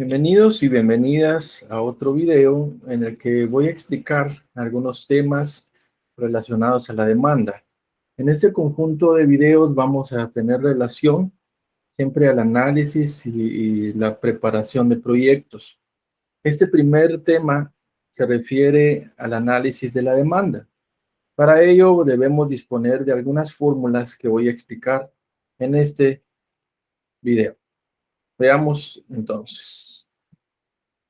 Bienvenidos y bienvenidas a otro video en el que voy a explicar algunos temas relacionados a la demanda. En este conjunto de videos vamos a tener relación siempre al análisis y la preparación de proyectos. Este primer tema se refiere al análisis de la demanda. Para ello debemos disponer de algunas fórmulas que voy a explicar en este video. Veamos entonces.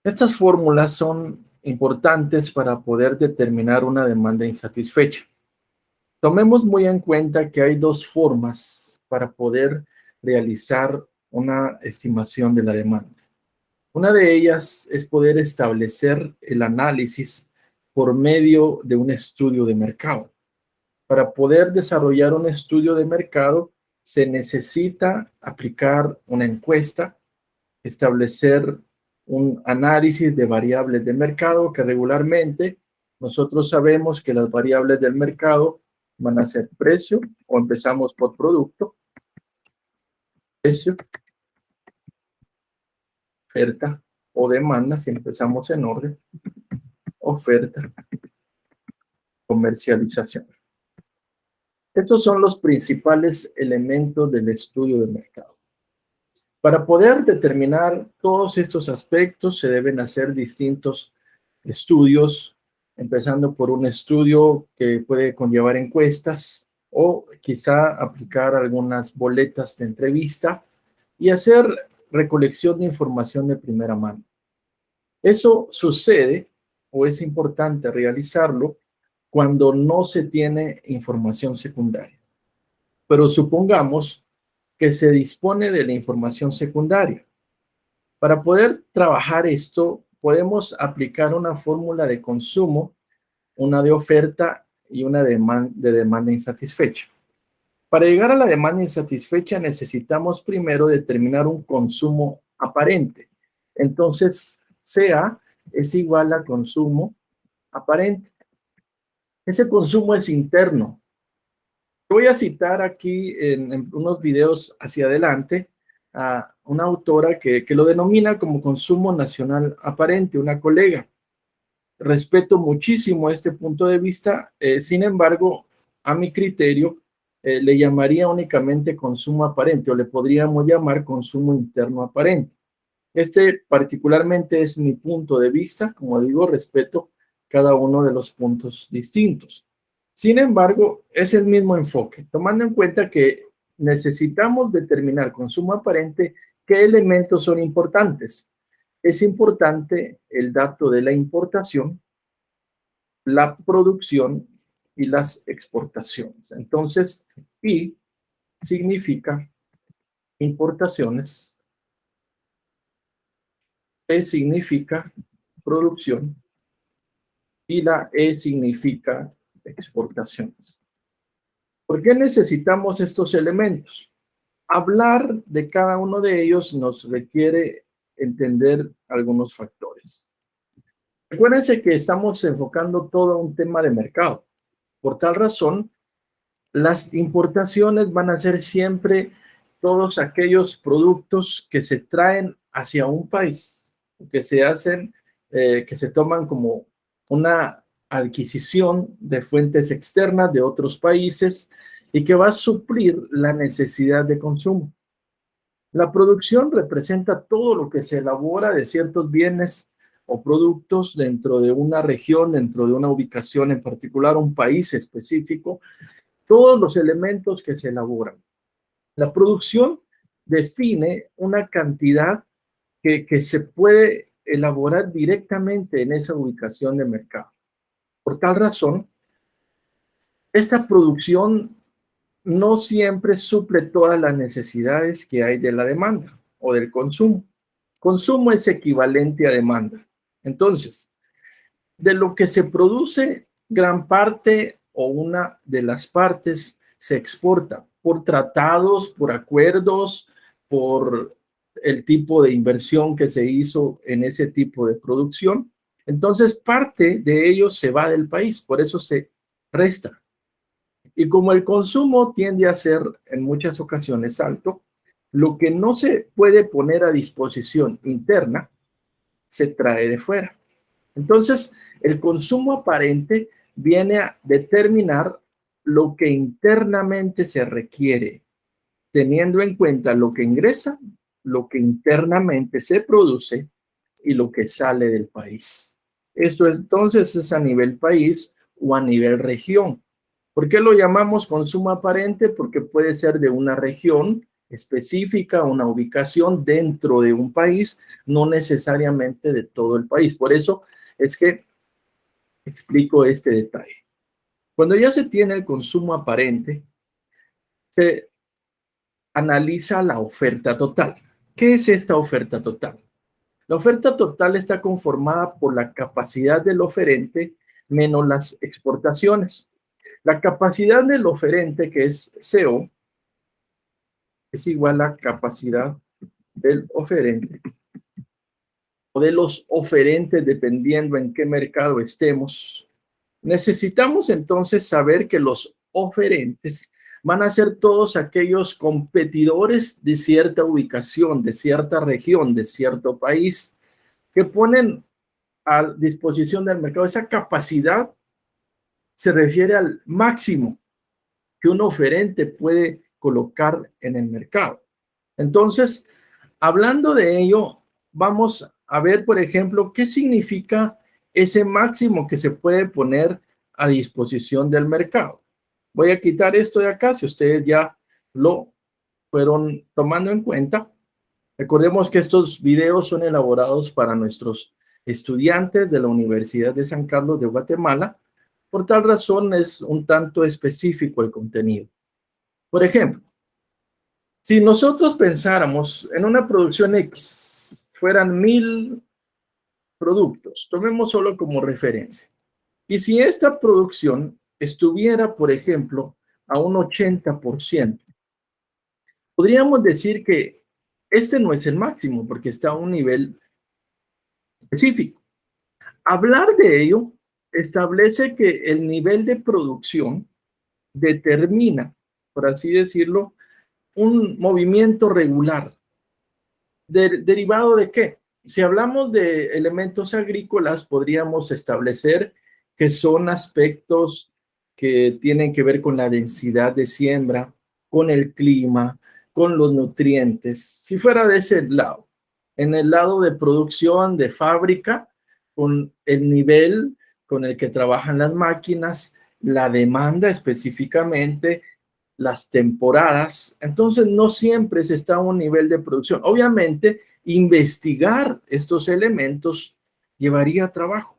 Estas fórmulas son importantes para poder determinar una demanda insatisfecha. Tomemos muy en cuenta que hay dos formas para poder realizar una estimación de la demanda. Una de ellas es poder establecer el análisis por medio de un estudio de mercado. Para poder desarrollar un estudio de mercado se necesita aplicar una encuesta, establecer un análisis de variables de mercado que regularmente nosotros sabemos que las variables del mercado van a ser precio, o empezamos por producto, precio, oferta o demanda, si empezamos en orden, oferta, comercialización. Estos son los principales elementos del estudio de mercado. Para poder determinar todos estos aspectos se deben hacer distintos estudios, empezando por un estudio que puede conllevar encuestas o quizá aplicar algunas boletas de entrevista y hacer recolección de información de primera mano. Eso sucede o es importante realizarlo cuando no se tiene información secundaria. Pero supongamos que se dispone de la información secundaria. Para poder trabajar esto, podemos aplicar una fórmula de consumo, una de oferta y una de demanda insatisfecha. Para llegar a la demanda insatisfecha necesitamos primero determinar un consumo aparente. Entonces, CA es igual a consumo aparente. Ese consumo es interno. Voy a citar aquí en unos videos hacia adelante a una autora que lo denomina como consumo nacional aparente, una colega. Respeto muchísimo este punto de vista, sin embargo, a mi criterio, le llamaría únicamente consumo aparente o le podríamos llamar consumo interno aparente. Este particularmente es mi punto de vista, como digo, respeto cada uno de los puntos distintos. Sin embargo, es el mismo enfoque, tomando en cuenta que necesitamos determinar consumo aparente, qué elementos son importantes. Es importante el dato de la importación, la producción y las exportaciones. Entonces, I significa importaciones, P significa producción y la E significa exportaciones. ¿Por qué necesitamos estos elementos? Hablar de cada uno de ellos nos requiere entender algunos factores. Recuérdense que estamos enfocando todo un tema de mercado. Por tal razón, las importaciones van a ser siempre todos aquellos productos que se traen hacia un país, que se hacen, que se toman como una adquisición de fuentes externas de otros países y que va a suplir la necesidad de consumo. La producción representa todo lo que se elabora de ciertos bienes o productos dentro de una región, dentro de una ubicación en particular, un país específico, todos los elementos que se elaboran. La producción define una cantidad que se puede elaborar directamente en esa ubicación de mercado. Por tal razón, esta producción no siempre suple todas las necesidades que hay de la demanda o del consumo. Consumo es equivalente a demanda. Entonces, de lo que se produce, gran parte o una de las partes se exporta por tratados, por acuerdos, por el tipo de inversión que se hizo en ese tipo de producción. Entonces, parte de ello se va del país, por eso se resta. Y como el consumo tiende a ser en muchas ocasiones alto, lo que no se puede poner a disposición interna se trae de fuera. Entonces, el consumo aparente viene a determinar lo que internamente se requiere, teniendo en cuenta lo que ingresa, lo que internamente se produce y lo que sale del país. Esto entonces es a nivel país o a nivel región. ¿Por qué lo llamamos consumo aparente? Porque puede ser de una región específica, una ubicación dentro de un país, no necesariamente de todo el país. Por eso es que explico este detalle. Cuando ya se tiene el consumo aparente, se analiza la oferta total. ¿Qué es esta oferta total? La oferta total está conformada por la capacidad del oferente menos las exportaciones. La capacidad del oferente, que es CO, es igual a capacidad del oferente o de los oferentes, dependiendo en qué mercado estemos. Necesitamos entonces saber que los oferentes van a ser todos aquellos competidores de cierta ubicación, de cierta región, de cierto país, que ponen a disposición del mercado. Esa capacidad se refiere al máximo que un oferente puede colocar en el mercado. Entonces, hablando de ello, vamos a ver, por ejemplo, qué significa ese máximo que se puede poner a disposición del mercado. Voy a quitar esto de acá, si ustedes ya lo fueron tomando en cuenta. Recordemos que estos videos son elaborados para nuestros estudiantes de la Universidad de San Carlos de Guatemala. Por tal razón es un tanto específico el contenido. Por ejemplo, si nosotros pensáramos en una producción X, fueran 1000 productos, tomemos solo como referencia. Y si esta producción estuviera, por ejemplo, a un 80%, podríamos decir que este no es el máximo porque está a un nivel específico. Hablar de ello establece que el nivel de producción determina, por así decirlo, un movimiento regular. ¿Derivado de qué? Si hablamos de elementos agrícolas, podríamos establecer que son aspectos que tienen que ver con la densidad de siembra, con el clima, con los nutrientes. Si fuera de ese lado, en el lado de producción, de fábrica, con el nivel con el que trabajan las máquinas, la demanda específicamente, las temporadas. Entonces, no siempre se está a un nivel de producción. Obviamente, investigar estos elementos llevaría trabajo.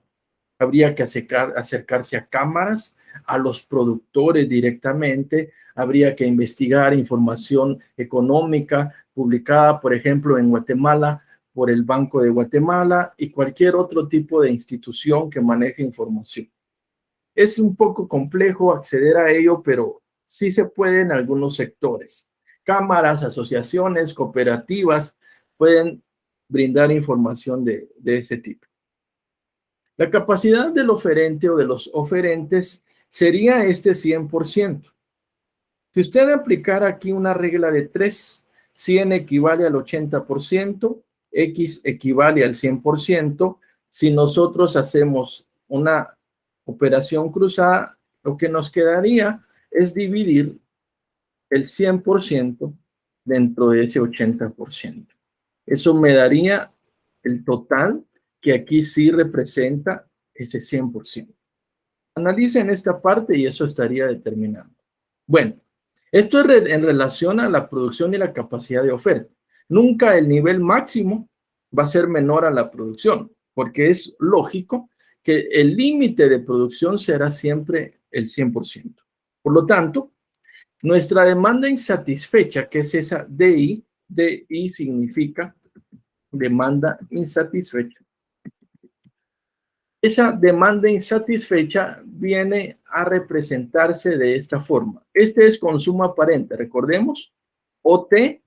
Habría que acercarse a cámaras, a los productores directamente, habría que investigar información económica publicada, por ejemplo, en Guatemala por el Banco de Guatemala y cualquier otro tipo de institución que maneje información. Es un poco complejo acceder a ello, pero sí se puede en algunos sectores. Cámaras, asociaciones, cooperativas pueden brindar información de ese tipo. La capacidad del oferente o de los oferentes sería este 100%. Si usted aplicara aquí una regla de 3, 100 equivale al 80%, X equivale al 100%. Si nosotros hacemos una operación cruzada, lo que nos quedaría es dividir el 100% dentro de ese 80%. Eso me daría el total que aquí sí representa ese 100%. Analicen esta parte y eso estaría determinado. Bueno, esto es en relación a la producción y la capacidad de oferta. Nunca el nivel máximo va a ser menor a la producción, porque es lógico que el límite de producción será siempre el 100%. Por lo tanto, nuestra demanda insatisfecha, que es esa DI, DI significa demanda insatisfecha. Esa demanda insatisfecha viene a representarse de esta forma. Este es consumo aparente, recordemos, OT,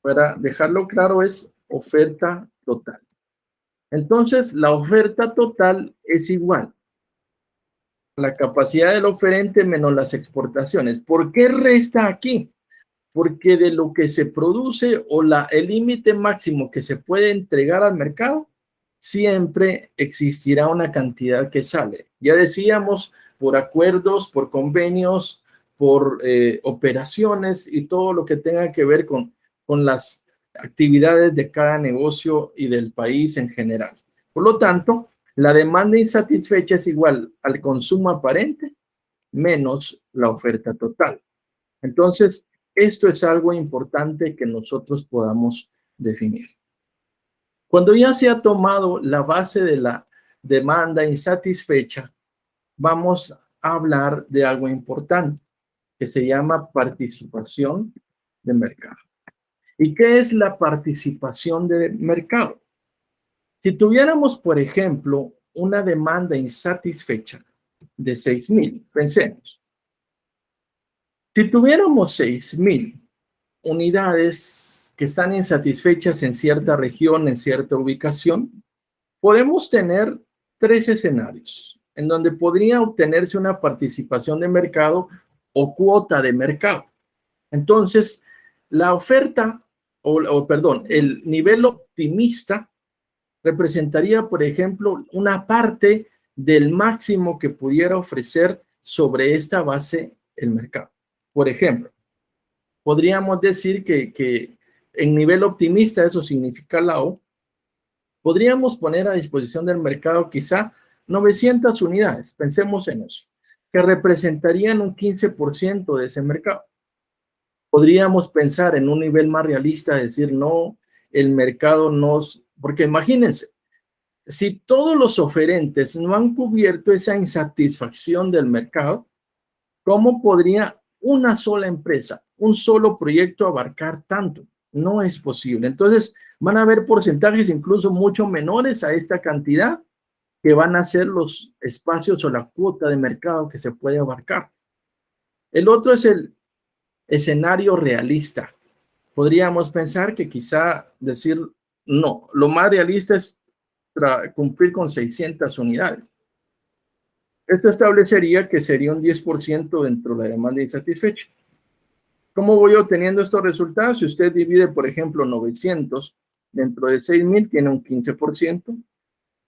para dejarlo claro, es oferta total. Entonces, la oferta total es igual a la capacidad del oferente menos las exportaciones. ¿Por qué resta aquí? Porque de lo que se produce o el límite máximo que se puede entregar al mercado, siempre existirá una cantidad que sale. Ya decíamos, por acuerdos, por convenios, por operaciones y todo lo que tenga que ver con las actividades de cada negocio y del país en general. Por lo tanto, la demanda insatisfecha es igual al consumo aparente menos la oferta total. Entonces, esto es algo importante que nosotros podamos definir. Cuando ya se ha tomado la base de la demanda insatisfecha, vamos a hablar de algo importante que se llama participación de mercado. ¿Y qué es la participación de mercado? Si tuviéramos, por ejemplo, una demanda insatisfecha de 6,000, pensemos. Si tuviéramos 6,000 unidades que están insatisfechas en cierta región, en cierta ubicación, podemos tener tres escenarios en donde podría obtenerse una participación de mercado o cuota de mercado. Entonces, la oferta, perdón, el nivel optimista representaría, por ejemplo, una parte del máximo que pudiera ofrecer sobre esta base el mercado. Por ejemplo, podríamos decir que en nivel optimista, eso significa la O, podríamos poner a disposición del mercado quizá 900 unidades, pensemos en eso, que representarían un 15% de ese mercado. Podríamos pensar en un nivel más realista, decir, no, el mercado nos, porque imagínense, si todos los oferentes no han cubierto esa insatisfacción del mercado, ¿cómo podría una sola empresa, un solo proyecto abarcar tanto? No es posible. Entonces, van a haber porcentajes incluso mucho menores a esta cantidad que van a ser los espacios o la cuota de mercado que se puede abarcar. El otro es el escenario realista. Podríamos pensar que quizá decir, no, lo más realista es cumplir con 600 unidades. Esto establecería que sería un 10% dentro de la demanda insatisfecha. ¿Cómo voy obteniendo estos resultados? Si usted divide, por ejemplo, 900 dentro de 6,000, tiene un 15%.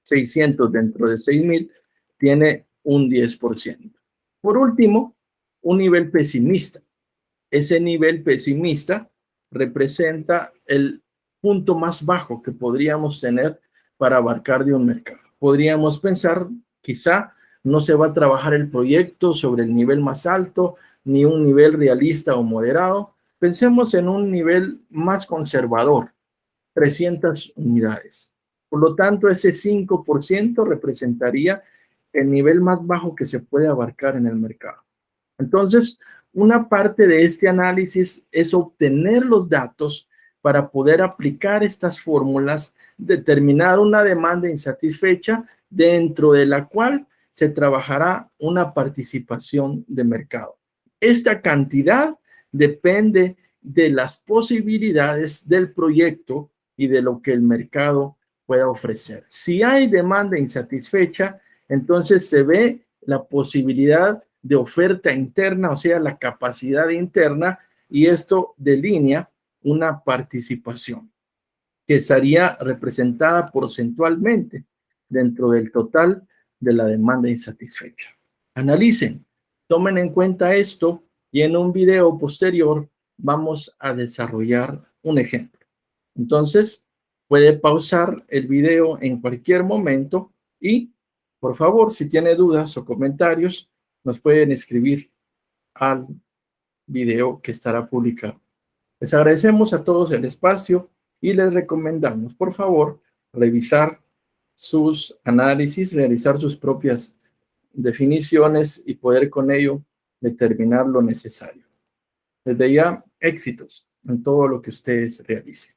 600 dentro de 6,000 tiene un 10%. Por último, un nivel pesimista. Ese nivel pesimista representa el punto más bajo que podríamos tener para abarcar de un mercado. Podríamos pensar, quizá no se va a trabajar el proyecto sobre el nivel más alto, ni un nivel realista o moderado. Pensemos en un nivel más conservador, 300 unidades. Por lo tanto, ese 5% representaría el nivel más bajo que se puede abarcar en el mercado. Entonces, una parte de este análisis es obtener los datos para poder aplicar estas fórmulas, determinar una demanda insatisfecha dentro de la cual se trabajará una participación de mercado. Esta cantidad depende de las posibilidades del proyecto y de lo que el mercado pueda ofrecer. Si hay demanda insatisfecha, entonces se ve la posibilidad de oferta interna, o sea, la capacidad interna, y esto delinea una participación que estaría representada porcentualmente dentro del total de la demanda insatisfecha. Analicen, tomen en cuenta esto y en un video posterior vamos a desarrollar un ejemplo. Entonces, puede pausar el video en cualquier momento y, por favor, si tiene dudas o comentarios, nos pueden escribir al video que estará publicado. Les agradecemos a todos el espacio y les recomendamos, por favor, revisar sus análisis, realizar sus propias definiciones y poder con ello determinar lo necesario. Desde ya, éxitos en todo lo que ustedes realicen.